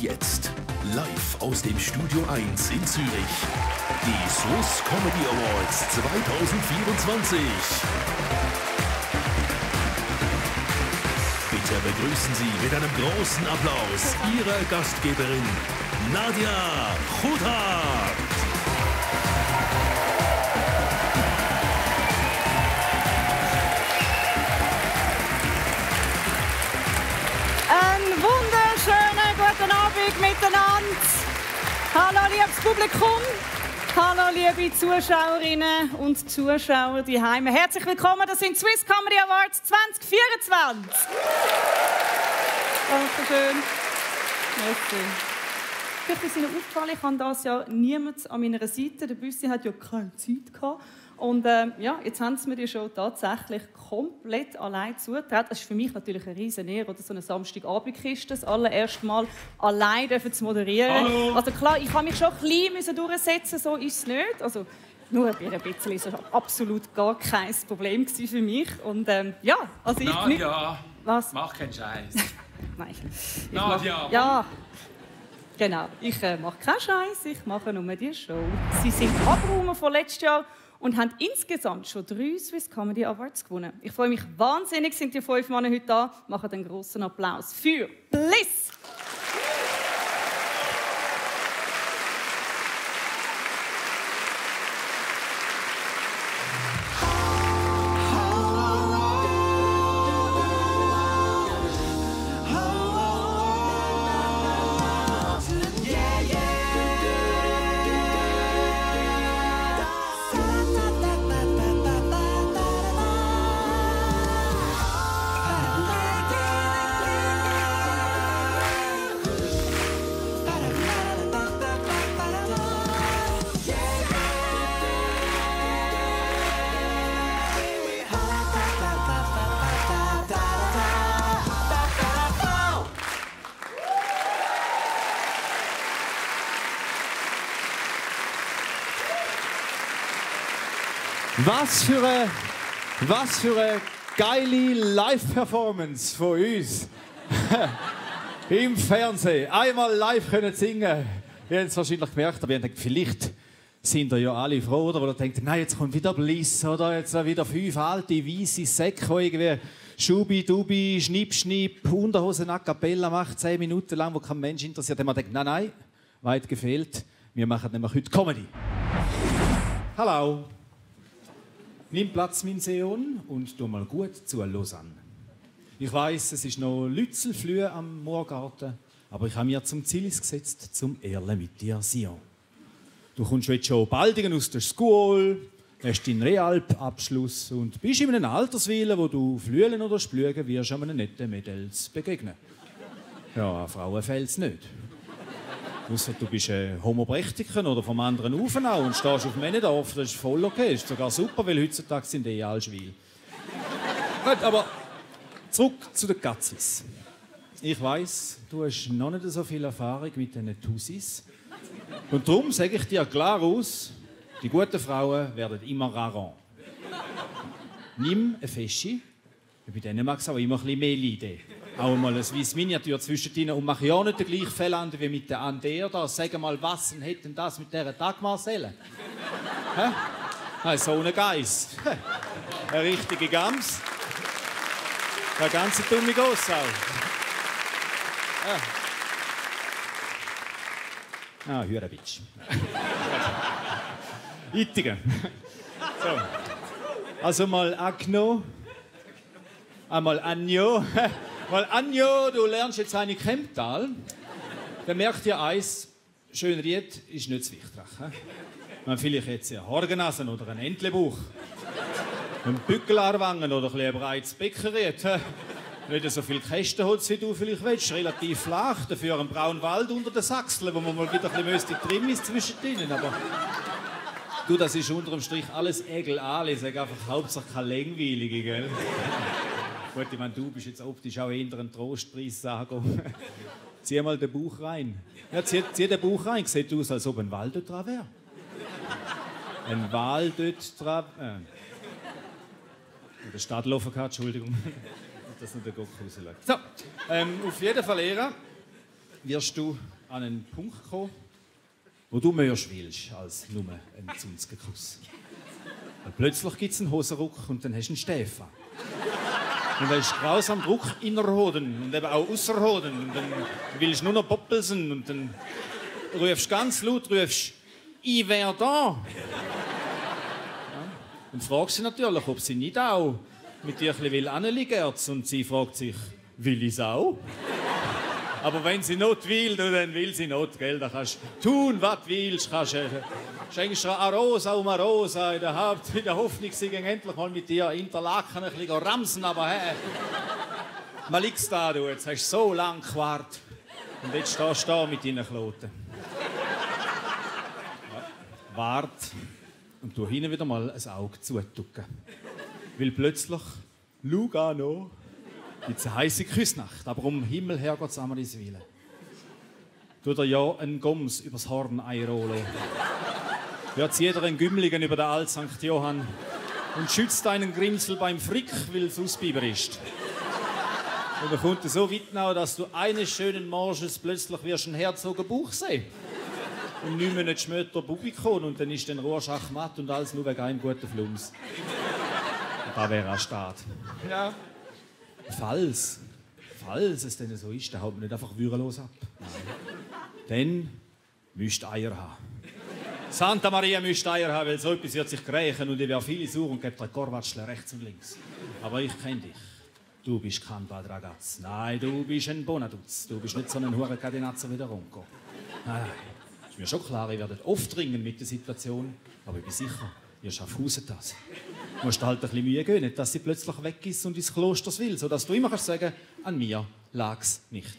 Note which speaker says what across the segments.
Speaker 1: jetzt, live aus dem Studio 1 in Zürich, die Swiss Comedy Awards 2024. Bitte begrüßen Sie mit einem großen Applaus Ihre Gastgeberin, Nadia Chudhat.
Speaker 2: Einen wunderschönen guten Abend miteinander. Hallo liebes Publikum, hallo liebe Zuschauerinnen und Zuschauer die Heime. Herzlich willkommen, das sind Swiss Comedy Awards 2024. Dankeschön. Merci. Vielleicht ist Ihnen aufgefallen, ich habe das ja niemand an meiner Seite. Der Büssi hat ja keine Zeit gehabt. Und ja, jetzt haben sie mir die Show tatsächlich komplett allein zugetraut. Das ist für mich natürlich eine riesen Ehre, oder so eine Samstagabendkiste, das allererste Mal allein zu moderieren. Hallo. Also klar, ich habe mich schon ein bisschen durchsetzen, so ist es nicht. Also nur ein bisschen, das war absolut gar kein Problem für mich. Und ja, also ich...
Speaker 3: Nadia,
Speaker 2: was?
Speaker 3: Mach keinen Scheiß.
Speaker 2: Nein.
Speaker 3: Nadia,
Speaker 2: ja. Genau, ich mache keinen Scheiß, ich mache nur die Show. Sie sind abgeräumt von letztes Jahr und haben insgesamt schon 3 Swiss Comedy Awards gewonnen. Ich freue mich wahnsinnig, sind die 5 Männer heute da. Machen einen grossen Applaus für Bliss!
Speaker 4: Was für eine geile Live-Performance von uns. Im Fernsehen. Einmal live können singen. Ihr habt es wahrscheinlich gemerkt, aber ihr denkt, vielleicht sind ihr ja alle froh, oder? Oder denkt, nein, jetzt kommt wieder Bliss, oder? Jetzt wieder 5 alte, weisse Säcke, die irgendwie Schubi-Dubi, Schnipp-Schnipp, Unterhosen a cappella macht, 10 Minuten lang, wo kein Mensch interessiert. Und man denkt, nein, weit gefehlt. Wir machen nämlich heute Comedy. Hallo. Nimm Platz, mein Seon, und tu mal gut zu Lausanne. Ich weiss, es ist noch Lützelflühe am Moorgarten, aber ich habe mir zum Ziel gesetzt, zum Erle mit dir, Sion. Du kommst jetzt schon bald aus der Schule, hast deinen Realp-Abschluss und bist in einem Alterswille, wo du flühlen oder splügen wirst, einem netten Mädels begegnen. Ja, Frauen fällt es nicht. Ausser du bist Homoprächtiker oder vom anderen Ufer auch und stehst auf Männendorf, das ist voll okay. Das ist sogar super, weil heutzutage sind alle schwil. Gut, aber zurück zu den Katzis. Ich weiss, du hast noch nicht so viel Erfahrung mit diesen Tussis. Und darum sage ich dir klar aus, die guten Frauen werden immer rarer. Nimm eine Feschi, bei denen mag es auch immer ein bisschen mehr leiden. Auch mal ein weißes Miniatur zwischen ihnen und mache ja nicht den gleichen Fehler wie mit der Andea da. Sag mal, was hat denn das mit dieser Dagmar-Selle? So ein Geist. Eine richtige Gams. Eine ganz dumme Gossau. Hürenbitsch. Ittigen. So. Also mal Agno. Einmal Anjo. Weil Anjo, du lernst jetzt eine Kemptal, dann merkt ihr eins, schön Ried ist nicht zu wichtig. Man vielleicht jetzt eine Horgennasen oder einen Entlebuch, einen Bückelarwangen oder ein breites Beckenried. Nicht so viel Kästenholz, wie du vielleicht willst, relativ flach, dafür einen braunen Wald unter den Sachseln, wo man mal wieder ein bisschen trimmen ist zwischen denen. Aber du, das ist unter dem Strich alles Egel-Ali, sag einfach Hauptsache keine Langweilige, gell? Gut, ich meine, du bist jetzt optisch auch eher ein Trostpreissager. Zieh mal den Bauch rein. Ja, zieh den Bauch rein. Sieht aus, als ob ein Wal dort dran wäre. Ein Wal dort dran... Der Stadtlaufen gehabt, Entschuldigung. Dass nicht der Gott rausschaut. So, auf jeden Fall, Lehrer, wirst du an einen Punkt gekommen, wo du mehr willst als nur einen Zunzgenkuss. Plötzlich gibt es einen Hosenruck und dann hast du einen Stefan. Und dann ist grausam Druck innerhoden und eben auch ausserhoden. Und dann willst du nur noch poppelsen und dann rufst ganz laut, «Ich wär da!» Ja. Und fragst sie natürlich, ob sie nicht auch mit dir ein bisschen anliegen will. Und sie fragt sich, «Will ich's auch?» Aber wenn sie nicht will, dann will sie nicht, gell? Da kannst du tun, was du willst. Schenkst du eine Rosa um eine Rosa in der Hoffnung, sie gehen endlich mal mit dir Interlaken ein bisschen ramsen, aber hey, mal liegst da, du, jetzt hast du so lange gewartet und jetzt stehst du da mit deinen Kloten. Ja, wart und du hinten wieder mal ein Auge zutucken. Weil plötzlich, Lugano, gibt es eine heisse Küssnacht, aber um Himmel her Gott Amariswille. Tut er ja einen Goms übers Horn einrollen. Wird jeder ein Gümmligen über den Alt St. Johann und schützt einen Grimsel beim Frick, weil es Ausbiber ist. Und er kommt so weit nach, dass du eines schönen Morgens plötzlich wirst einen Herzogenbuch sehen. Und 9 Monate später Bubikon und dann ist dann Rorschach matt und alles nur wegen einem guten Flums. Und da wäre ein Staat. Ja. Falls es denn so ist, dann haut man nicht einfach würdelos ab. Nein. Dann müsst ihr Eier haben. Santa Maria müsst Eier haben, weil so etwas wird sich grächen und ich wäre viele sauer und gebe dir Korwatschle rechts und links. Aber ich kenne dich. Du bist kein Bad Ragaz. Nein, du bist ein Bonaduz. Du bist nicht so ein Hurenkadenazzo wie der Ronco. Nein, ist mir schon klar, ich werde oft ringen mit der Situation, aber ich bin sicher, ihr Schaffhausen das. Du musst halt ein bisschen Mühe geben, nicht, dass sie plötzlich weg ist und ins Kloster will, sodass du immer kannst sagen, an mir lag's nicht.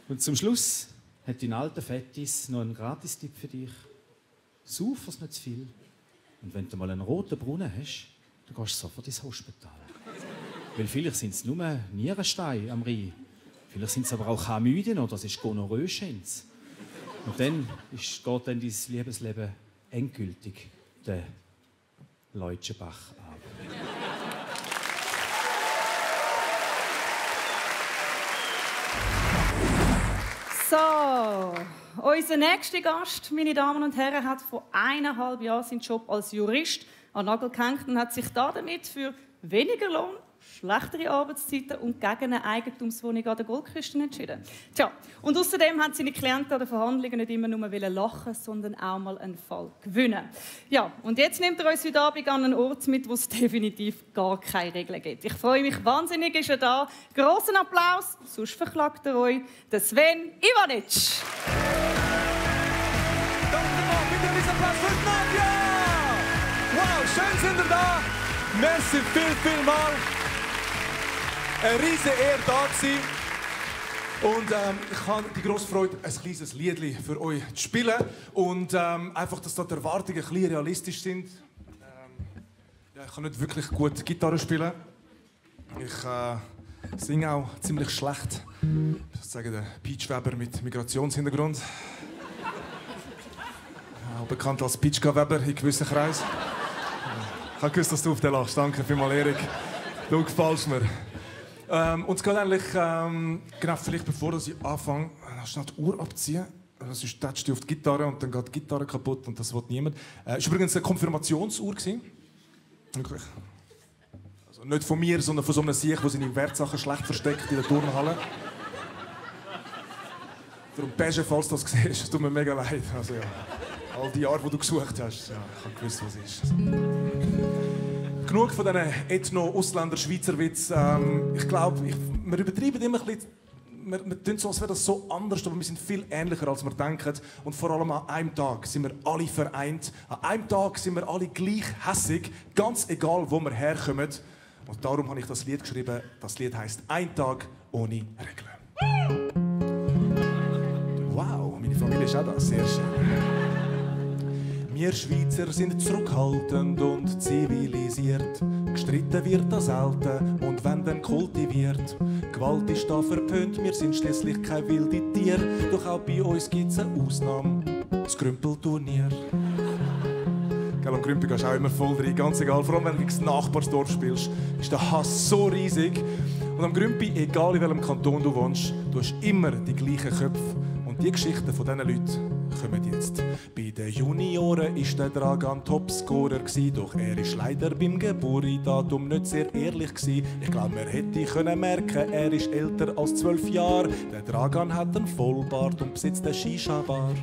Speaker 4: Und zum Schluss hat dein alter Fettis noch einen Gratistipp für dich. Sauf es nicht zu viel. Und wenn du mal einen roten Brunnen hast, dann gehst du sofort ins Hospital. Weil vielleicht sind es nur Nierensteine am Rhein. Vielleicht sind es aber auch Chlamydien oder es ist Gonorrhoe-Schenz. Und dann geht dann dein Liebesleben endgültig den Leutschenbach ab.
Speaker 2: So, unser nächster Gast, meine Damen und Herren, hat vor 1,5 Jahren seinen Job als Jurist an den Nagel gehängt und hat sich damit für weniger Lohn, schlechtere Arbeitszeiten und gegen eine Eigentumswohnung an der Goldküste entschieden. Tja, und außerdem haben seine Klienten an den Verhandlungen nicht immer nur lachen, sondern auch mal einen Fall gewinnen. Ja, und jetzt nimmt er uns heute Abend an einen Ort mit, wo es definitiv gar keine Regeln gibt. Ich freue mich wahnsinnig, ist er da. Grossen Applaus, sonst verklagt er euch, der Sven Ivanic.
Speaker 5: Bitte diesen Applaus für Nadja! Wow, schön sind ihr da. Merci viel mal. Eine riesige Ehre da gewesen. Und ich habe die grosse Freude, ein kleines Liedli für euch zu spielen. Und einfach, dass da die Erwartungen ein bisschen realistisch sind. Ja, ich kann nicht wirklich gut Gitarre spielen. Ich singe auch ziemlich schlecht. Ich würde sagen, der Peach Weber mit Migrationshintergrund. Auch bekannt als Pitschka Weber in gewissen Kreisen. Ich habe gewusst, dass du auf den lachst. Danke vielmals, Erik. Du gefällst mir. Und es geht eigentlich, genau, vielleicht bevor ich anfange, schnell die Uhr abziehen. Sonst tätschst du auf die Gitarre und dann geht die Gitarre kaputt und das will niemand. Es war übrigens eine Konfirmationsuhr. Wirklich. Also nicht von mir, sondern von so einem Sieg, der seine Wertsachen schlecht versteckt in der Turnhalle. Darum, Beige, falls du das siehst, es tut mir mega leid. Also, ja. All die Jahre, die du gesucht hast, ja, ich habe gewusst, was es ist. Genug von diesen Ethno-Ausländer-Schweizer-Witz. Ich glaube, wir übertreiben immer ein bisschen. Wir tun so, als wäre das so anders, aber wir sind viel ähnlicher, als wir denken. Und vor allem an einem Tag sind wir alle vereint. An einem Tag sind wir alle gleich hässig, ganz egal, wo wir herkommen. Und darum habe ich das Lied geschrieben. Das Lied heisst «Ein Tag ohne Regeln». Wow, meine Familie ist auch da. Sehr schön. Wir Schweizer sind zurückhaltend und zivilisiert. Gestritten wird das selten und wenn dann kultiviert. Gewalt ist da verpönt, wir sind schließlich kein wilde Tier. Doch auch bei uns gibt's eine Ausnahme, das Grümpelturnier. Am Grümpel gehst du auch immer voll rein, ganz egal. Vor allem, wenn du gegen das Nachbarsdorf spielst, ist der Hass so riesig. Und am Grümpel, egal in welchem Kanton du wohnst, du hast immer die gleichen Köpfe. Und die Geschichten von diesen Leuten kommen jetzt. Bei den Junioren war der Dragan Topscorer, doch er war leider beim Geburtsdatum nicht sehr ehrlich. Ich glaube, man hätte können merken, er ist älter als 12 Jahre. Der Dragan hat einen Vollbart und besitzt eine Shisha-Bar.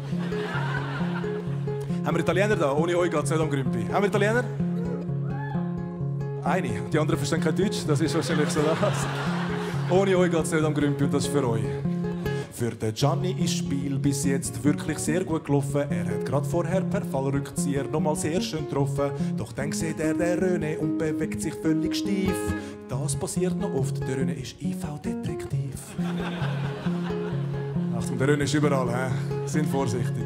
Speaker 5: Haben wir Italiener da? Ohne euch geht es nicht am Grümpi. Haben wir Italiener? Eine. Die anderen verstehen kein Deutsch, das ist wahrscheinlich so das. Ohne euch geht es nicht am Grümpi und das ist für euch. Für den Gianni ist das Spiel bis jetzt wirklich sehr gut gelaufen. Er hat gerade vorher per Fallrückzieher nochmal sehr schön getroffen. Doch dann sieht er den René und bewegt sich völlig steif. Das passiert noch oft, der René ist IV-Detektiv. Achtung, der René ist überall, sind vorsichtig.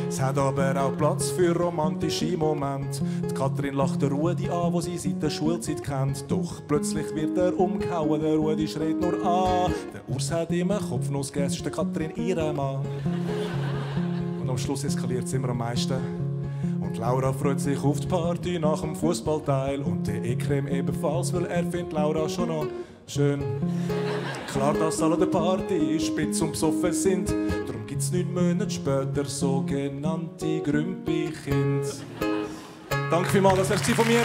Speaker 5: Es hat aber auch Platz für romantische Momente. Die Katrin lacht der Rudi an, wo sie seit der Schulzeit kennt. Doch plötzlich wird er umgehauen, der Rudi schreit nur an. Der Urs hat immer Kopfnuss gegeben, es ist der Katrin ihr Mann. Und am Schluss eskaliert es immer am meisten. Und Laura freut sich auf die Party nach dem Fußballteil. Und der Ekrem ebenfalls, weil er findet Laura schon noch schön. Klar, dass alle der Party spitz und besoffen sind. Darum gibt's 9 Monate später sogenannte Grümpi-Kinder. Danke vielmals, das wär's von mir.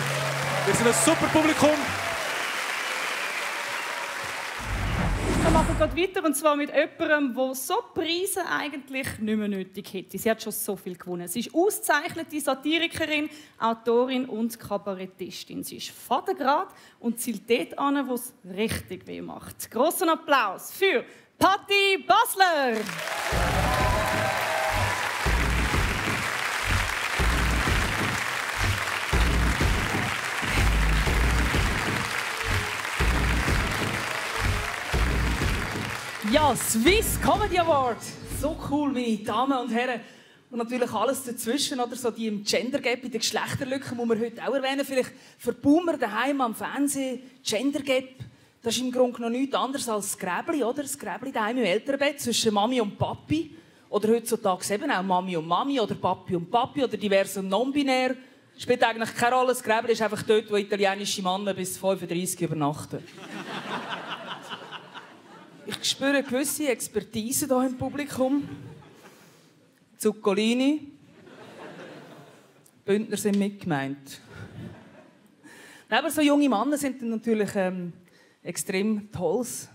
Speaker 5: Wir sind ein super Publikum.
Speaker 2: Wir machen gerade weiter, und zwar mit jemandem, der so Preise eigentlich nicht mehr nötig hätte. Sie hat schon so viel gewonnen. Sie ist ausgezeichnete Satirikerin, Autorin und Kabarettistin. Sie ist Vatergrad und zielt dort an, wo es richtig weh macht. Grossen Applaus für Patti Basler!
Speaker 6: Ja, Swiss Comedy Award. So cool, meine Damen und Herren. Und natürlich alles dazwischen, oder so die im Gender Gap, in der Geschlechterlücke, die wir heute auch erwähnen. Vielleicht für die Boomer daheim am Fernsehen, Gender Gap, das ist im Grunde noch nichts anderes als das Gräbli, oder? Das Gräbli daheim im Elternbett zwischen Mami und Papi. Oder heutzutage eben auch Mami und Mami oder Papi und Papi oder divers und non-binär. Spielt eigentlich keine Rolle. Das Gräbli ist einfach dort, wo italienische Männer bis 35 übernachten. Ich spüre eine gewisse Expertise hier im Publikum. Zuccolini. Bündner sind mitgemeint. Aber so junge Männer sind dann natürlich extrem tolles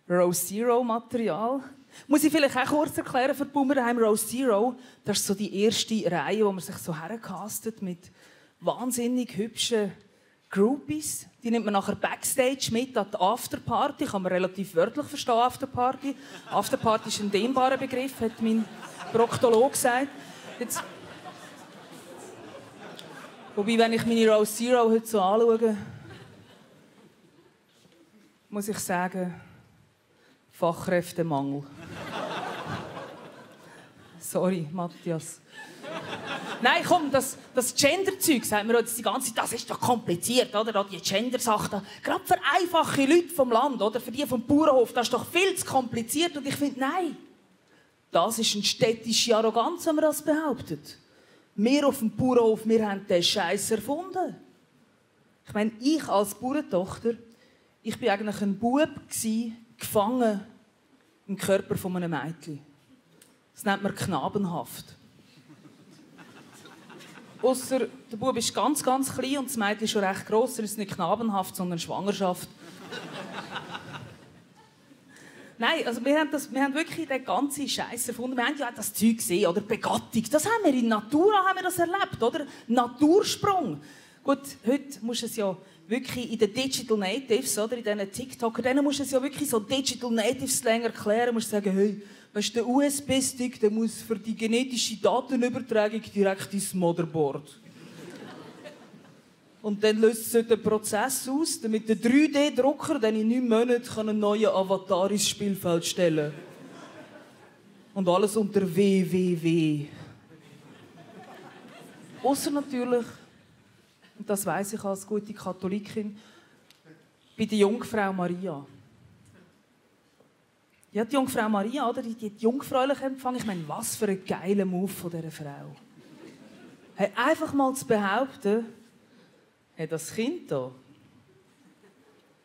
Speaker 6: Row Zero Material. Muss ich vielleicht auch kurz erklären für die Boomer daheim. Row Zero, das ist so die erste Reihe, wo man sich so hercastet mit wahnsinnig hübschen Groupies. Die nimmt man nachher Backstage mit an die Afterparty. Kann man relativ wörtlich verstehen, Afterparty. Afterparty ist ein dehnbarer Begriff, hat mein Proktologe gesagt. Jetzt... Wobei, wenn ich meine Row Zero heute so anschaue, muss ich sagen, Fachkräftemangel. Sorry, Matthias. Nein, komm, das Gender-Zeug, sagt man jetzt die ganze Zeit, das ist doch kompliziert, oder? Die Gender-Sache. Gerade für einfache Leute vom Land, oder? Für die vom Bauernhof, das ist doch viel zu kompliziert. Und ich finde, nein. Das ist eine städtische Arroganz, wenn man das behauptet. Wir auf dem Bauernhof, wir haben diesen Scheiß erfunden. Ich meine, ich als Bauerntochter, ich war eigentlich ein Bub, gefangen im Körper von einem Mädchen. Das nennt man Knabenhaft. Ausser der Bub ist ganz, ganz klein und das Mädchen ist schon recht gross. Er ist nicht Knabenhaft, sondern Schwangerschaft. Nein, also wir haben wirklich den ganzen Scheiß erfunden. Wir haben ja auch das Zeug gesehen, oder Begattung. Das haben wir in Natura haben wir das erlebt, oder? Natursprung. Gut, heute musst du es ja wirklich in den Digital Natives, oder in diesen TikTokern, denen musst du es ja wirklich so Digital Natives Slang erklären. Du musst sagen, hey, weißt, der USB-Stick, der muss für die genetische Datenübertragung direkt ins Motherboard. Und dann löst es den Prozess aus, damit der 3D-Drucker dann in 9 Monaten einen neuen Avatar ins Spielfeld stellen kann. Und alles unter WWW. Ausser natürlich, und das weiss ich als gute Katholikin, bei der Jungfrau Maria. Ja, die Jungfrau Maria, oder? Die jungfräuliche Empfang. Ich meine, was für ein geiler Move von dieser Frau. Hey, einfach mal zu behaupten, hey, das Kind hier,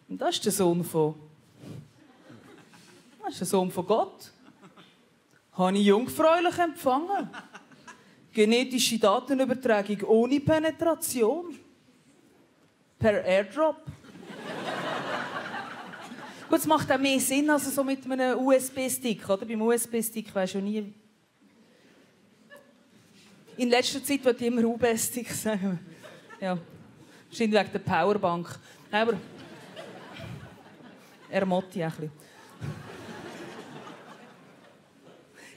Speaker 6: und das ist der Sohn von... Das ist der Sohn von Gott. habe ich jungfräulich empfangen. Genetische Datenübertragung ohne Penetration. Per Airdrop. Gut, es macht auch mehr Sinn als so mit einem USB-Stick, oder? Beim USB-Stick weisst du nie... In letzter Zeit würde ich immer USB-Stick sagen. Ja, wahrscheinlich wegen der Powerbank. Nein, aber... Er motti ein bisschen.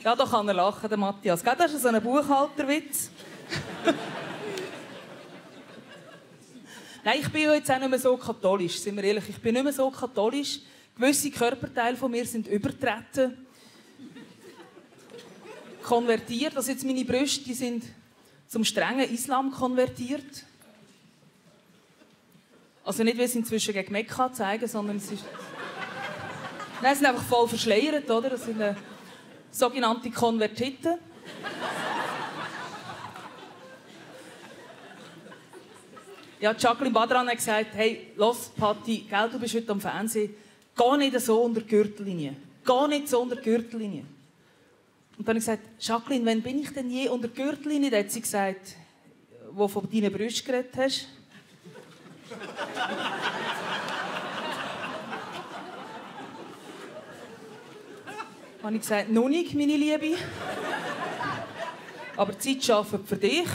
Speaker 6: Ja, da kann er lachen, der Matthias. Das ist so ein Buchhalterwitz. Nein, ich bin jetzt auch nicht mehr so katholisch, sind wir ehrlich. Ich bin nicht mehr so katholisch. Gewisse Körperteile von mir sind übertreten. Konvertiert. Also jetzt meine Brüste, die sind zum strengen Islam konvertiert. Also nicht, weil sie inzwischen gegen Mekka zeigen, sondern es ist... Nein, sie sind einfach voll verschleiert, oder? Das sind sogenannte Konvertiten. Ja, Jacqueline Badran hat gesagt, hey, los, Patti, gell, du bist heute am Fernsehen, geh nicht so unter die Gürtellinie. Geh nicht so unter die Gürtellinie. Und dann habe ich gesagt, Jacqueline, wann bin ich denn je unter die Gürtellinie? Dann hat sie gesagt, wo du von deinen Brüsten geredet hast. Dann habe ich gesagt, noch nicht, meine Liebe. Aber die Zeit arbeitet für dich.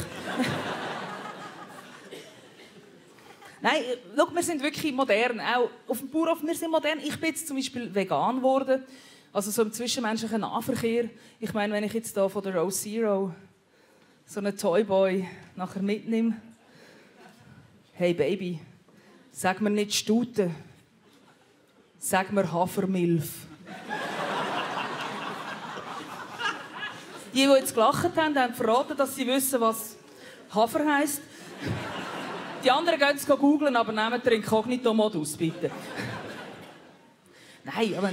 Speaker 6: Nein, schau, wir sind wirklich modern. Auch auf dem Bauernhof, wir sind modern. Ich bin jetzt zum Beispiel vegan geworden. Also so im zwischenmenschlichen Nahverkehr. Ich meine, wenn ich jetzt hier von der Rose Zero so einen Toyboy nachher mitnehme. Hey Baby, sag mir nicht Stute. Sag mir Hafermilf. Die jetzt gelacht haben, haben verraten, dass sie wissen, was Hafer heisst. Die anderen gehen es googeln, aber nehmt den Inkognito-Modus, bitte. Nein, aber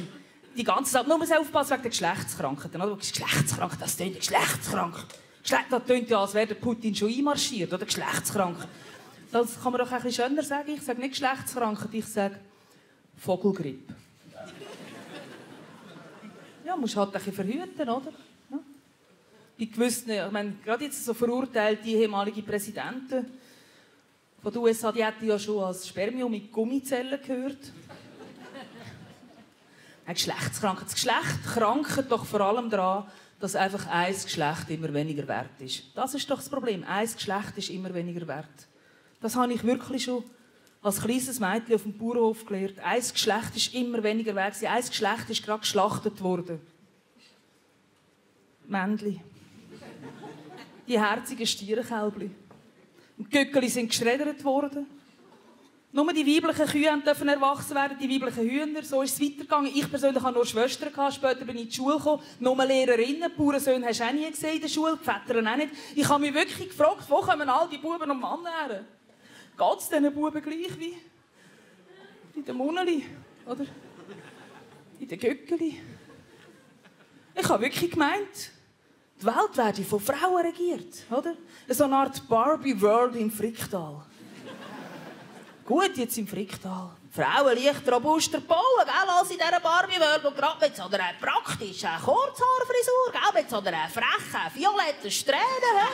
Speaker 6: die ganze Sache, nur aufpassen wegen der Geschlechtskrankheiten. Oder? Geschlechtskrankheit, das tönt geschlechtskrank. Das tönt ja, als wäre der Putin schon einmarschiert, oder? Geschlechtskrank. Das kann man doch ein bisschen schöner sagen. Ich sage nicht Geschlechtskrankheit, ich sage Vogelgrippe. Ja, musst halt ein bisschen verhüten, oder? Ja. Bei gewissen, ich meine, gerade jetzt so verurteilte ehemalige Präsidenten von den USA, die hätten ja schon als Spermium mit Gummizellen gehört. Ein Geschlechtskrankheit. Das Geschlecht krankt doch vor allem daran, dass einfach ein Geschlecht immer weniger wert ist. Das ist doch das Problem. Ein Geschlecht ist immer weniger wert. Das habe ich wirklich schon als kleines Mädchen auf dem Bauernhof gelernt. Ein Geschlecht ist immer weniger wert. Ein Geschlecht ist gerade geschlachtet worden. Männli. Die herzigen Stierenkälbli. Die Göckeli sind geschreddert worden. Nur die weiblichen Kühe dürfen erwachsen werden, die weiblichen Hühner. So ist es weitergegangen. Ich persönlich hatte nur Schwestern. Später bin ich in die Schule gekommen. Nur Lehrerinnen. Die Bauernsöhne hast du auch nie gesehen in der Schule. Die Väter auch nicht. Ich habe mich wirklich gefragt, wo kommen all die Buben und Männer her? Geht es diesen Buben gleich wie in den Munneli? Oder in den Göckeli? Ich habe wirklich gemeint, die Welt werde von Frauen regiert. Oder? So eine Art Barbie-World im Fricktal. Gut, jetzt im Fricktal. Frauen leicht robuster bauen, gell, als in dieser Barbie-World. Und gerade mit so einer praktischen Kurzhaarfrisur, gell, mit so einer frechen, violetten Strähne.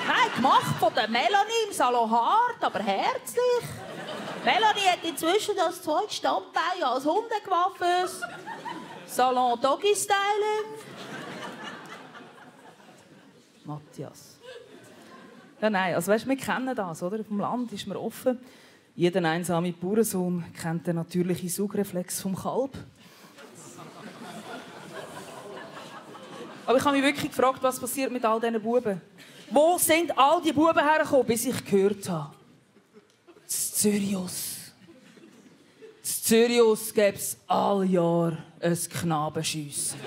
Speaker 6: Nein, gemacht von der Melanie im Salon hart, aber herzlich. Melanie hat inzwischen das zweite Standbein als Hundegewaffes. Salon Doggy-Styling. Matthias. Ja, nein, also weißt, wir kennen das, oder? Vom Land ist man offen. Jeder einsame Bauernsohn kennt den natürlichen Saugreflex vom Kalb. Aber ich habe mich wirklich gefragt, was passiert mit all diesen Buben. Wo sind all die Buben hergekommen, bis ich gehört habe? Das Zyrius. Das Zyrius gäbe es all Jahr ein Knabenschiessen.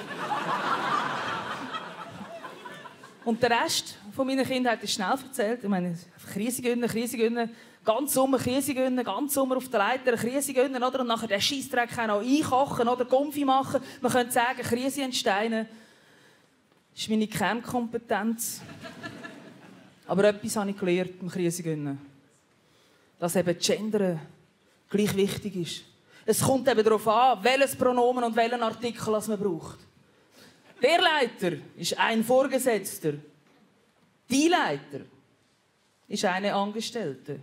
Speaker 6: Und der Rest von meiner Kindheit ist schnell erzählt. Ich meine, Krisigünnen, ganz Sommer Krisigünnen, ganz Sommer auf der Leiter Krisigünnen, oder? Und nachher den Scheissdreck auch noch einkochen oder Gumpfi machen. Man könnte sagen, Kriesiensteine ist meine Kernkompetenz. Aber etwas habe ich gelernt im Krisigünnen. Dass eben Gendern gleich wichtig ist. Es kommt eben darauf an, welches Pronomen und welchen Artikel man braucht. Der Leiter ist ein Vorgesetzter. Die Leiter ist eine Angestellte.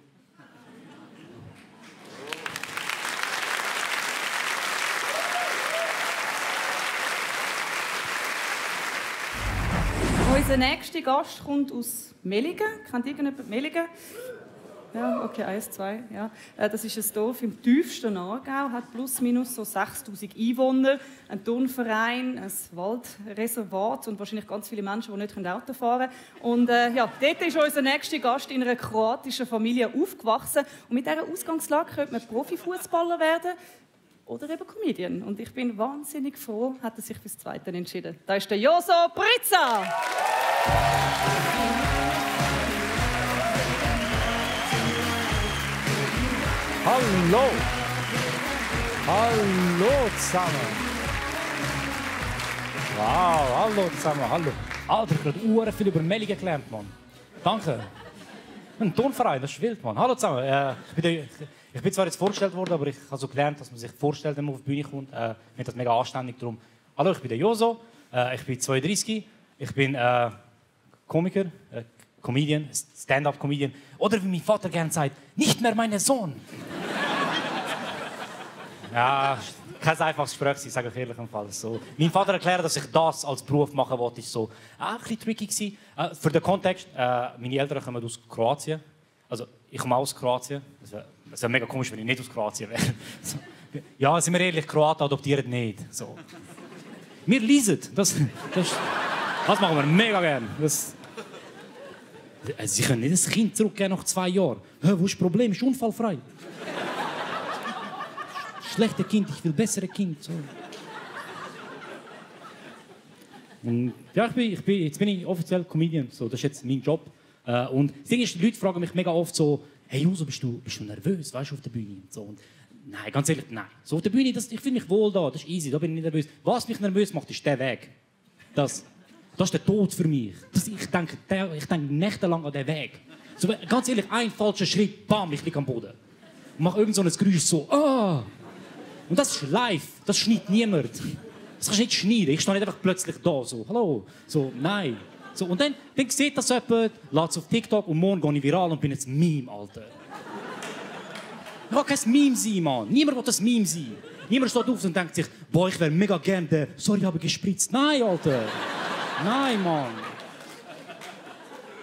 Speaker 2: Unser nächster Gast kommt aus Meligen. Kennt irgendjemand Meligen? Ja, okay, 1, 2. Ja. Das ist ein Dorf im tiefsten Aargau, hat plus minus so 6000 Einwohner, ein Turnverein, ein Waldreservat und wahrscheinlich ganz viele Menschen, die nicht Auto fahren können. Und ja, dort ist unser nächster Gast in einer kroatischen Familie aufgewachsen. Und mit dieser Ausgangslage könnte man Profifußballer werden oder eben Comedian. Und ich bin wahnsinnig froh, hat er sich fürs Zweite entschieden. Da ist der Joso Britza.
Speaker 7: Hallo! Hallo zusammen! Wow, hallo zusammen, hallo! Alter, ich habe gerade viel über Meligen gelernt, Mann. Danke. Ein Turnverein, das ist wild, Mann. Hallo zusammen. Ich bin zwar jetzt vorgestellt worden, aber ich habe so gelernt, dass man sich vorstellt, wenn man auf die Bühne kommt. Ich finde das mega anständig. Darum. Hallo, ich bin der Joso. Ich bin 32. Ich bin Komiker, Comedian, Stand-up-Comedian. Oder wie mein Vater gerne sagt, nicht mehr mein Sohn. Ja, kein einfaches Gespräch, ich sage euch ehrlich im Fall. So. Mein Vater erklärt, dass ich das als Beruf machen wollte, ist so ein bisschen tricky gewesen. Für den Kontext, meine Eltern kommen aus Kroatien. Also, ich komme aus Kroatien. Das wäre mega komisch, wenn ich nicht aus Kroatien wäre. So. Ja, sind wir ehrlich, Kroaten adoptieren nicht. So. Wir lesen. Das machen wir mega gerne. Sie können nicht das Kind zurückgeben nach 2 Jahren. Wo ist das Problem? Ist unfallfrei. Schlechte Kind, ich will bessere Kind. So. Und ja, jetzt bin ich offiziell Comedian. So, das ist jetzt mein Job. Und das Ding ist, die Leute fragen mich mega oft so, hey Joso, bist du nervös, weißt du, auf der Bühne? So, und nein, ganz ehrlich, nein. So auf der Bühne, ich fühle mich wohl da, das ist easy, da bin ich nicht nervös. Was mich nervös macht, ist der Weg. Das ist der Tod für mich. Ich denke nächtelang an den Weg. So, ganz ehrlich, ein falscher Schritt, bam, ich liege am Boden. Und mache irgend so ein Geräusch so, ah. Und das ist live, das schneidet niemand. Das kannst du nicht schneiden, ich stehe nicht einfach plötzlich da, so, hallo, so, nein. So, und dann sieht das jemand, lädt es auf TikTok und morgen gehe ich viral und bin jetzt Meme, Alter. Ich will kein Meme sein, Mann. Niemand will das Meme sein. Niemand steht auf und denkt sich, boah, ich wäre mega gern der, sorry, ich habe gespritzt. Nein, Alter. Nein, Mann.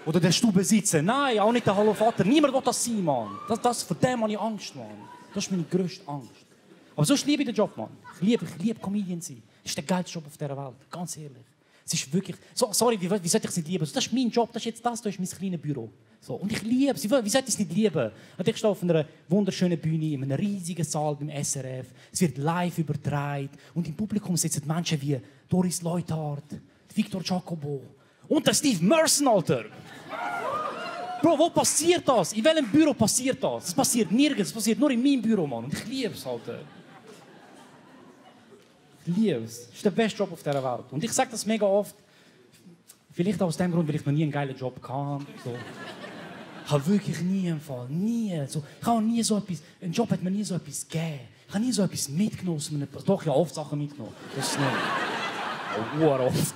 Speaker 7: Oder der Stubenbesitzer. Nein, auch nicht der Hallo Vater. Niemand will das sein, Mann. Vor dem habe ich Angst, Mann. Das ist meine grösste Angst. Aber sonst liebe ich den Job, Mann. Ich liebe Comedian sein. Das ist der geilste Job auf dieser Welt. Ganz ehrlich. Es ist wirklich... So, sorry, wie sollte ich es nicht lieben? Das ist mein Job, das ist mein kleines Büro. So, und ich liebe es. Wie sollte ich es nicht lieben? Und ich stehe auf einer wunderschönen Bühne, in einem riesigen Saal beim SRF. Es wird live übertragen. Und im Publikum sitzen Menschen wie Doris Leuthard, Victor Jacobo und der Steve Merson, Alter. Bro, wo passiert das? In welchem Büro passiert das? Das passiert nirgends. Das passiert nur in meinem Büro, Mann. Und ich liebe es, Alter. Ich liebe es. Das ist der beste Job auf dieser Welt. Und ich sage das mega oft. Vielleicht aus dem Grund, weil ich noch nie einen geilen Job hatte. So. Ich habe wirklich nie im Fall. Nie. So, ich habe nie so etwas... Ein Job hat mir nie so etwas gegeben. Ich habe nie so etwas mitgenommen. Doch, ich habe oft Sachen mitgenommen. Das ist nicht... Oh, oft.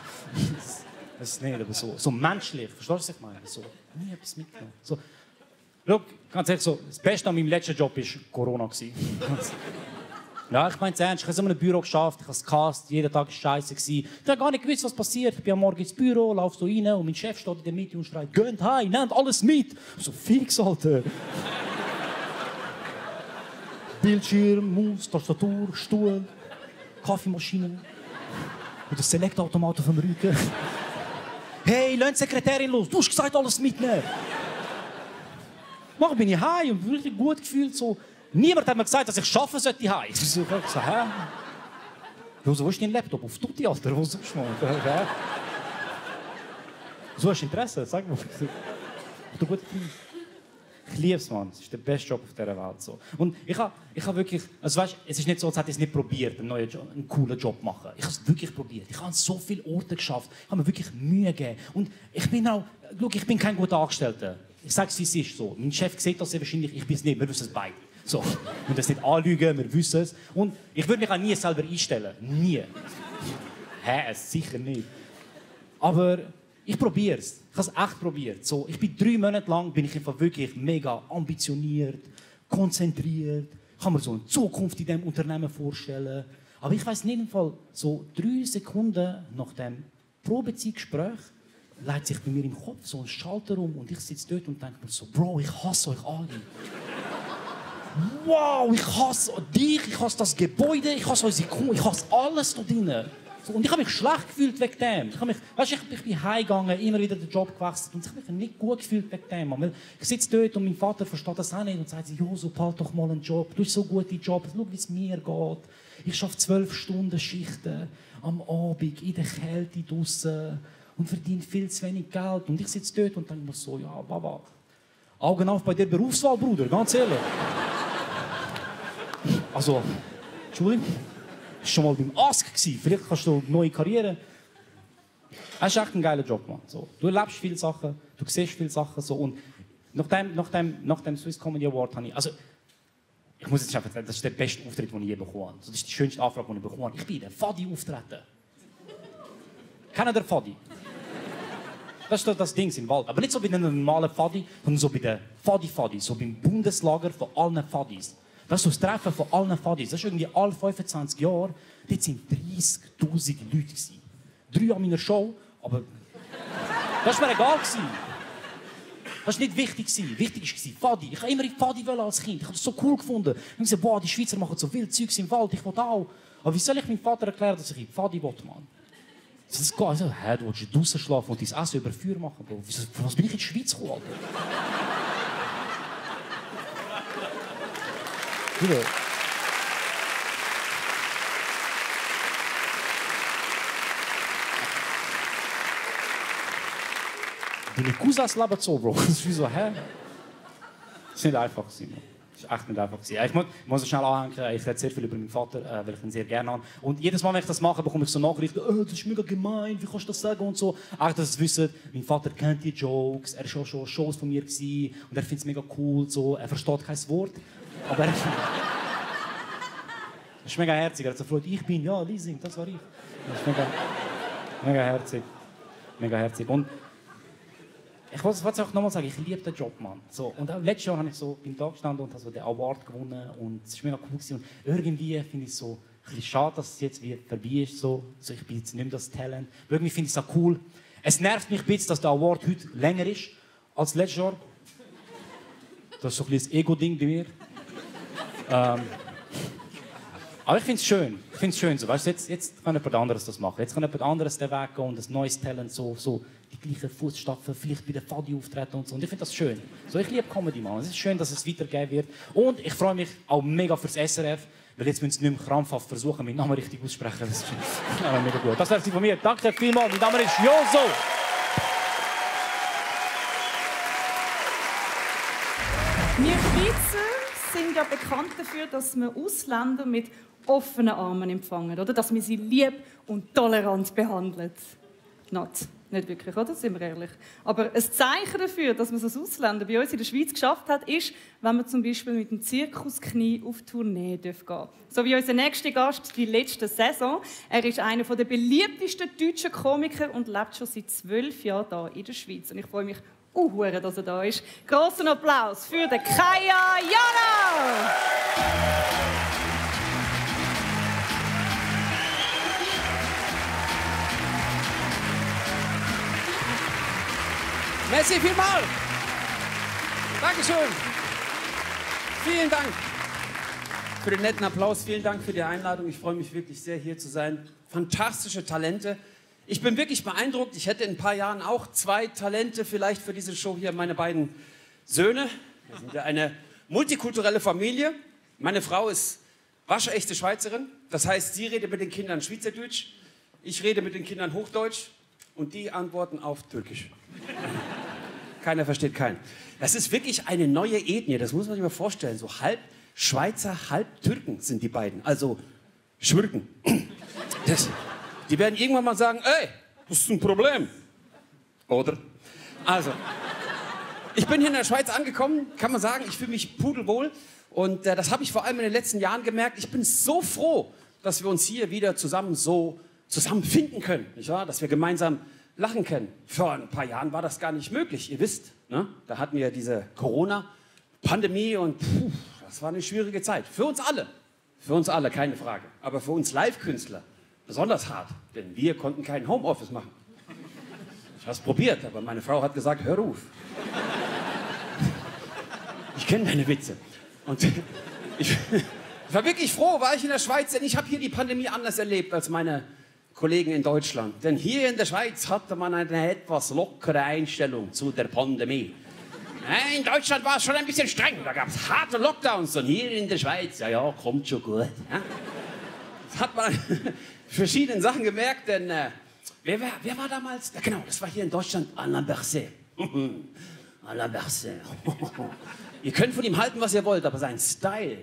Speaker 7: Das ist nicht, aber so menschlich. Verstehst du, was ich meine? So, nie etwas mitgenommen. So. Schau, ganz ehrlich, so, das Beste an meinem letzten Job war Corona. Ja, ich meine es ernst. Ich habe in einem Büro geschafft, ich habe es gecast, jeden Tag war scheiße. Ich habe gar nicht gewusst, was passiert. Ich bin am Morgen ins Büro, laufe so rein und mein Chef steht in der Mitte und schreit, geht heim, nehmt alles mit. So fix, Alter. Bildschirm, Maus, Tastatur, Stuhl, Kaffeemaschine und ein Select-Automat auf dem Rücken. Hey, lass die Sekretärin los, du hast gesagt, alles mitnehmen. Nachher bin ich heim und wirklich gut gefühlt so. Niemand hat mir gesagt, dass ich arbeiten sollte. Ich habe gesagt, hä? Wo ist dein Laptop? Auf Tutti, Alter? Wo suchst du mal? So hast du Interesse? Sag mal. Ich liebe es, Mann. Es ist der beste Job auf dieser Welt. So. Und ich habe wirklich... Also weißt, es ist nicht so, als hätte ich es nicht probiert, einen coolen Job zu machen. Ich habe es wirklich probiert. Ich habe an so viele Orte geschafft. Ich habe mir wirklich Mühe gegeben. Und ich bin auch... Schau, ich bin kein guter Angestellter. Ich sage es, wie es ist. So. Mein Chef sieht das sehr wahrscheinlich, ich bin es nicht. Wir wissen es beide. So. Und das nicht anlügen, wir wissen es. Und ich würde mich auch nie selber einstellen. Nie. hä, sicher nicht. Aber ich probiere es. Ich habe es echt probiert. So, ich bin 3 Monate lang bin ich einfach wirklich mega ambitioniert, konzentriert. Ich kann mir so eine Zukunft in diesem Unternehmen vorstellen. Aber ich weiss nicht im Fall, so 3 Sekunden nach dem Probezeitgespräch leitet sich bei mir im Kopf so ein Schalter um und ich sitze dort und denke mir so, Bro, ich hasse euch alle. Wow, ich hasse dich, ich hasse das Gebäude, ich hasse unsere Kunden, ich hasse alles da drinnen. So, und ich habe mich schlecht gefühlt wegen dem. Ich bin heimgegangen, immer wieder den Job gewechselt und ich habe mich nicht gut gefühlt wegen dem. Weil ich sitze dort und mein Vater versteht das auch nicht und sagt, Joso, behalt doch mal einen Job, du hast so gute Job, schau, wie es mir geht. Ich arbeite 12 Stunden Schichten am Abend, in der Kälte draussen und verdiene viel zu wenig Geld. Und ich sitze dort und denke mir so, ja, Baba, Augen auf bei der Berufswahl, Bruder, ganz ehrlich. Also, Entschuldigung, ich war schon mal beim Ask. Vielleicht kannst du eine neue Karriere. Es ist echt ein geiler Job, Mann. So, du erlebst viele Sachen, du siehst viele Sachen. So. Und nach dem Swiss Comedy Award habe ich... Also, ich muss jetzt einfach sagen, das ist der beste Auftritt, den ich je bekommen habe. Das ist die schönste Anfrage, die ich bekommen habe. Ich bin in der Fadi auftreten. Kennt ihr Fadi? Das ist das Ding im Wald. Aber nicht so bei einem normalen Fadi, sondern so bei der Fadi, so beim Bundeslager von allen Fadis. Das ist so das Treffen von allen Fadis. Das ist irgendwie alle 25 Jahre. Dort waren 30'000 Leute. 3 an meiner Show, aber das war mir egal. Das war nicht wichtig. Wichtig war Fadi. Ich habe immer in Fadi als Kind. Ich habe das so cool gefunden. Ich habe gesagt, boah, die Schweizer machen so viel Zeugs im Wald, ich will auch. Aber wie soll ich meinem Vater erklären, dass ich in Fadi will, Mann? Das geht. Also, hä, du willst draußen schlafen und dein Essen über Feuer machen, Bro. Für was bin ich in die Schweiz gekommen, Alter? Deine Cousins leben so, Bro. Das ist wie so, hä? Das ist nicht einfach gewesen, man. Das ist echt nicht einfach gewesen. Ich muss schnell anhängen, ich rede sehr viel über meinen Vater, weil ich ihn sehr gerne habe. Und jedes Mal, wenn ich das mache, bekomme ich so Nachrichten, das ist mega gemein, wie kannst du das sagen und so. Eigentlich, dass ihr wisst, mein Vater kennt die Jokes, er war schon Shows von mir gewesen, und er findet es mega cool, so. Er versteht kein Wort, aber er... Das ist mega herzig, er hat so gefreut, ich bin, ja, Leasing, das war ich. Das ist mega herzig. Mega herzig. Und ich wollte es auch nochmal sagen, ich liebe den Job, Mann. So, und auch letztes Jahr habe ich so beim Tag gestanden und habe so den Award gewonnen und es war mega cool gewesen. Und irgendwie finde ich es so ein bisschen schade, dass es jetzt wieder vorbei ist. So ich bin jetzt nicht mehr das Talent. Aber irgendwie finde ich es auch cool. Es nervt mich ein bisschen, dass der Award heute länger ist als letztes Jahr. Das ist so ein bisschen das Ego-Ding bei mir. Aber ich finde es schön. Ich finde es schön so. Weißt, jetzt kann jemand anderes das machen. Jetzt kann jemand anderes den Weg gehen und ein neues Talent so die gleichen Fußstapfen, vielleicht bei der Fadi auftreten und so. Und ich finde das schön. So, ich liebe Comedy, Mann. Es ist schön, dass es weitergegeben wird. Und ich freue mich auch mega fürs SRF, weil jetzt müssen sie nicht mehr krampfhaft versuchen, meinen Namen richtig auszusprechen. Das ist mega gut. Das wäre es von mir. Danke vielmals. Mein Name ist Joso.
Speaker 2: Wir Schweizer sind ja bekannt dafür, dass wir Ausländer mit offenen Armen empfangen, oder? Dass wir sie lieb und tolerant behandeln. Nicht wirklich, oder? Sind wir ehrlich. Aber ein Zeichen dafür, dass man es als Ausländer bei uns in der Schweiz geschafft hat, ist, wenn man zum Beispiel mit dem Zirkusknie auf Tournee gehen darf. So wie unser nächster Gast die letzte Saison. Er ist einer der beliebtesten deutschen Komiker und lebt schon seit 12 Jahren hier in der Schweiz. Und ich freue mich sehr, dass er da ist. Grossen Applaus für den Kaya Jana!
Speaker 8: Merci vielmals. Dankeschön. Vielen Dank für den netten Applaus. Vielen Dank für die Einladung. Ich freue mich wirklich sehr, hier zu sein. Fantastische Talente. Ich bin wirklich beeindruckt. Ich hätte in ein paar Jahren auch 2 Talente vielleicht für diese Show hier. Meine beiden Söhne. Wir sind ja eine multikulturelle Familie. Meine Frau ist waschechte Schweizerin. Das heißt, sie redet mit den Kindern Schweizerdeutsch. Ich rede mit den Kindern Hochdeutsch. Und die antworten auf Türkisch. Keiner versteht keinen. Das ist wirklich eine neue Ethnie, das muss man sich mal vorstellen. So halb Schweizer, halb Türken sind die beiden. Also Schwürgen. Die werden irgendwann mal sagen, ey, das ist ein Problem. Oder? Also, ich bin hier in der Schweiz angekommen, kann man sagen, ich fühle mich pudelwohl. Und das habe ich vor allem in den letzten Jahren gemerkt. Ich bin so froh, dass wir uns hier wieder zusammen so zusammenfinden können, nicht wahr? Dass wir gemeinsam lachen können. Vor ein paar Jahren war das gar nicht möglich, ihr wisst. Ne? Da hatten wir diese Corona-Pandemie und das war eine schwierige Zeit. Für uns alle. Für uns alle, keine Frage. Aber für uns Live-Künstler besonders hart. Denn wir konnten kein Homeoffice machen. Ich habe es probiert, aber meine Frau hat gesagt, hör auf. Ich kenne deine Witze. Und ich war wirklich froh, war ich in der Schweiz, denn ich habe hier die Pandemie anders erlebt als meine Kollegen in Deutschland. Denn hier in der Schweiz hatte man eine etwas lockere Einstellung zu der Pandemie. In Deutschland war es schon ein bisschen streng, da gab es harte Lockdowns. Und hier in der Schweiz, ja, kommt schon gut. Ja? Das hat man verschiedenen Sachen gemerkt, denn wer war damals? Ja, genau, das war hier in Deutschland Alain Berset. Alain Berset. Ihr könnt von ihm halten, was ihr wollt, aber sein Style,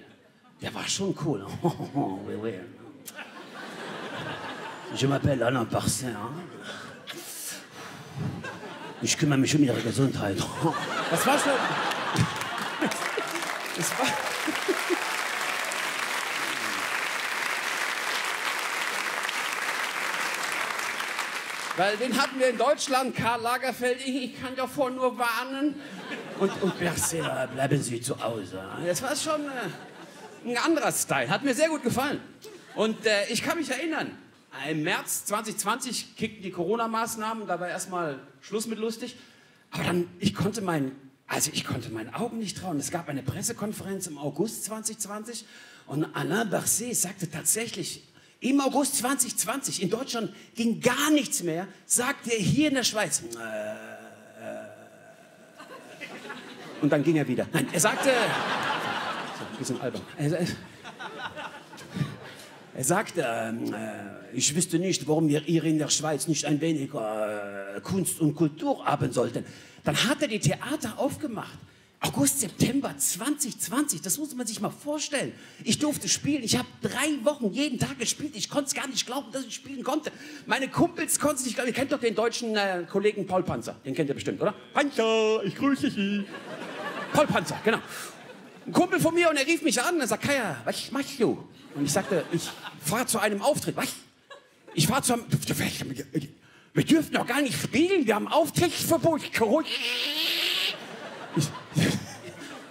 Speaker 8: der war schon cool. Je m'appelle Alain Berset. Ich kümmere mich um ihre Gesundheit. Das war schon... Das war... Weil den hatten wir in Deutschland, Karl Lagerfeld, ich kann davor nur warnen. Und Berset, bleiben Sie zu Hause. Das war schon ein anderer Style, hat mir sehr gut gefallen. Und ich kann mich erinnern, im März 2020 kickten die Corona-Maßnahmen, da war erstmal Schluss mit lustig. Aber dann, ich konnte meinen Augen nicht trauen. Es gab eine Pressekonferenz im August 2020 und Alain Berset sagte tatsächlich, im August 2020, in Deutschland ging gar nichts mehr, sagte er hier in der Schweiz. Und dann ging er wieder. Nein, er sagte, ein bisschen albern. Er sagte, ich wüsste nicht, warum wir hier in der Schweiz nicht ein wenig Kunst und Kultur haben sollten. Dann hat er die Theater aufgemacht. August, September 2020, das muss man sich mal vorstellen. Ich durfte spielen, ich habe 3 Wochen jeden Tag gespielt. Ich konnte es gar nicht glauben, dass ich spielen konnte. Meine Kumpels konnten es nicht glauben. Ihr kennt doch den deutschen Kollegen Paul Panzer. Den kennt ihr bestimmt, oder? Panzer, ich grüße Sie. Paul Panzer, genau. Ein Kumpel von mir und er rief mich an und er sagt, Kaya, was machst du? Und ich sagte, ich fahre zu einem Auftritt. Was? Ich fahre zu einem... Wir dürfen doch gar nicht spielen, wir haben Auftrittsverbot.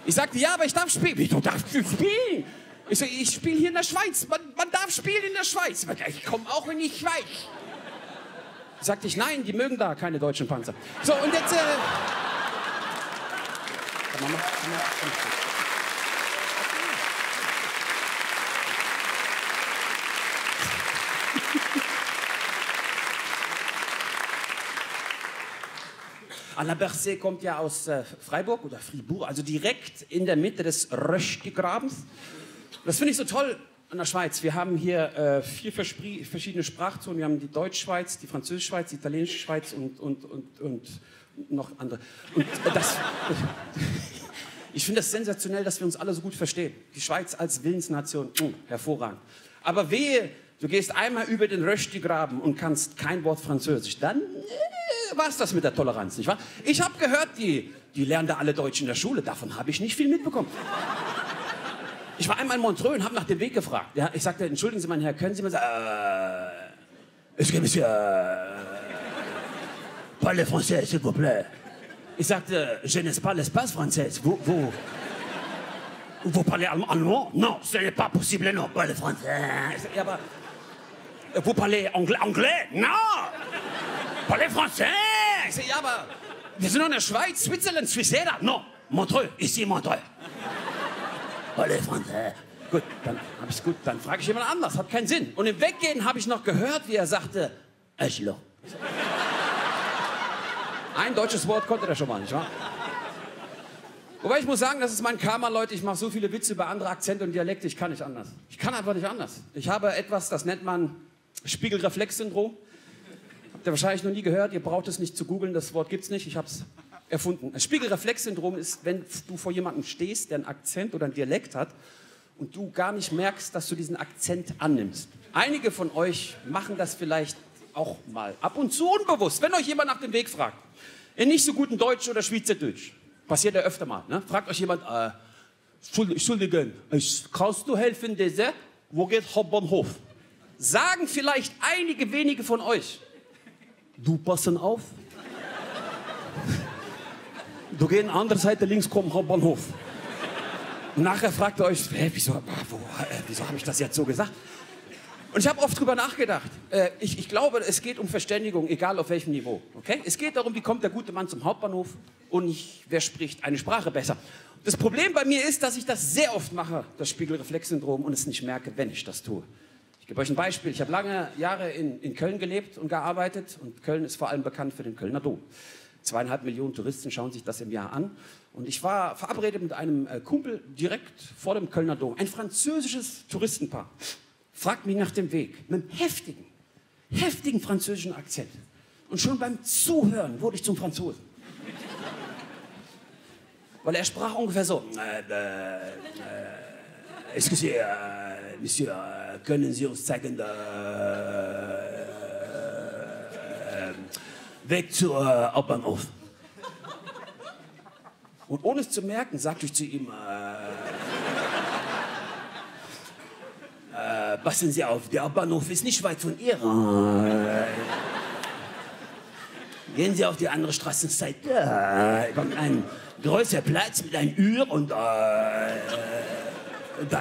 Speaker 8: Ich sagte, ja, aber ich darf spielen. Wieso darfst du spielen? Ich sage, ich spiele hier in der Schweiz. Man darf spielen in der Schweiz. Ich komme auch in die Schweiz. Sagte ich, nein, die mögen da keine deutschen Panzer. So, und jetzt... Alain Berset kommt ja aus Freiburg oder Fribourg, also direkt in der Mitte des Röschgegrabens. Das finde ich so toll an der Schweiz. Wir haben hier 4 verschiedene Sprachzonen. Wir haben die Deutschschweiz, die Französischschweiz, die Italienische Schweiz und noch andere. Und ich finde das sensationell, dass wir uns alle so gut verstehen. Die Schweiz als Willensnation, hervorragend. Aber wehe, du gehst einmal über den Röschgegraben und kannst kein Wort Französisch, dann war es das mit der Toleranz, nicht wahr? Ich habe gehört, die lernen da alle Deutsch in der Schule. Davon habe ich nicht viel mitbekommen. Ich war einmal in Montreux und habe nach dem Weg gefragt. Ja, ich sagte, entschuldigen Sie, mein Herr, können Sie mir sagen, parlez français, s'il vous plaît. Ich sagte, je n'ai pas l'espace français. Vous parlez allemand? Non, ce n'est pas possible, non, parlez français. Ja, aber vous parlez anglais? Non! Parlez français! Ich sage, ja, aber wir sind doch in der Schweiz, Switzerland, Swissera. Non, Montreux, ici Montreux. Parlez français. Gut, dann frage ich jemand anders, hat keinen Sinn. Und im Weggehen habe ich noch gehört, wie er sagte, Arschloch. Ein deutsches Wort konnte er schon mal, nicht wahr? Wobei ich muss sagen, das ist mein Karma, Leute. Ich mache so viele Witze über andere Akzente und Dialekte, ich kann nicht anders. Ich kann einfach nicht anders. Ich habe etwas, das nennt man Spiegelreflexsyndrom. Habt ihr wahrscheinlich noch nie gehört, ihr braucht es nicht zu googeln, das Wort gibt's nicht, ich habe es erfunden. Das Spiegelreflexsyndrom ist, wenn du vor jemandem stehst, der einen Akzent oder einen Dialekt hat und du gar nicht merkst, dass du diesen Akzent annimmst. Einige von euch machen das vielleicht auch mal ab und zu unbewusst, wenn euch jemand nach dem Weg fragt. In nicht so guten Deutsch oder Schweizerdeutsch. Passiert ja öfter mal. Ne? Fragt euch jemand, Entschuldigung, kannst du helfen, diese? Wo geht Hauptbahnhof? sagen vielleicht einige wenige von euch, du passen auf, du gehst an die andere Seite links, komm, Hauptbahnhof. Und nachher fragt ihr euch, wieso habe ich das jetzt so gesagt? Und ich habe oft drüber nachgedacht. Ich glaube, es geht um Verständigung, egal auf welchem Niveau. Okay? Es geht darum, wie kommt der gute Mann zum Hauptbahnhof und nicht, wer spricht eine Sprache besser. Das Problem bei mir ist, dass ich das sehr oft mache, das Spiegelreflexsyndrom, und es nicht merke, wenn ich das tue. Ich gebe euch ein Beispiel. Ich habe lange Jahre in Köln gelebt und gearbeitet. Und Köln ist vor allem bekannt für den Kölner Dom. 2,5 Millionen Touristen schauen sich das im Jahr an. Und ich war verabredet mit einem Kumpel direkt vor dem Kölner Dom. Ein französisches Touristenpaar. Fragt mich nach dem Weg. Mit einem heftigen französischen Akzent. Und schon beim Zuhören wurde ich zum Franzosen. Weil er sprach ungefähr so. Excusez, Monsieur, können Sie uns zeigen, Weg zur Hauptbahnhof. Und ohne es zu merken, sagte ich zu ihm, passen Sie auf, der Hauptbahnhof ist nicht weit von hier. Gehen Sie auf die andere Straßenseite. Da kommt ein größer Platz mit einem Uhr und da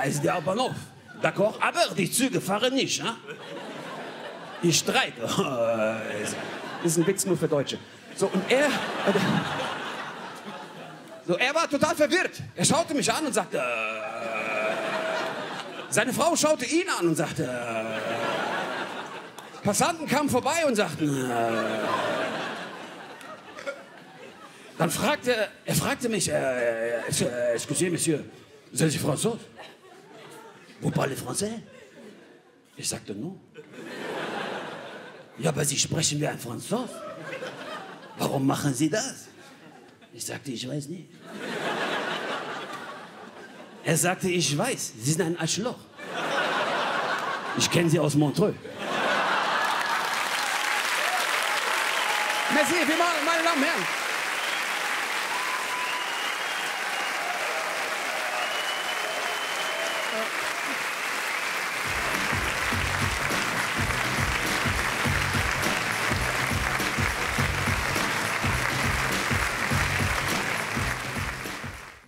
Speaker 8: ist der Hauptbahnhof. D'accord? Aber die Züge fahren nicht. Hein? Die streiken. Das ist ein Witz nur für Deutsche. So, und er war total verwirrt. Er schaute mich an und sagte, seine Frau schaute ihn an und sagte, Passanten kamen vorbei und sagten, dann fragte mich, excusez, Monsieur, vous êtes Français? Vous parlez français? Ich sagte, non. Ja, aber Sie sprechen wie ein Franzose. Warum machen Sie das? Ich sagte, ich weiß nicht. Er sagte, ich weiß, Sie sind ein Arschloch. Ich kenne Sie aus Montreux. Merci, meine Damen und Herren.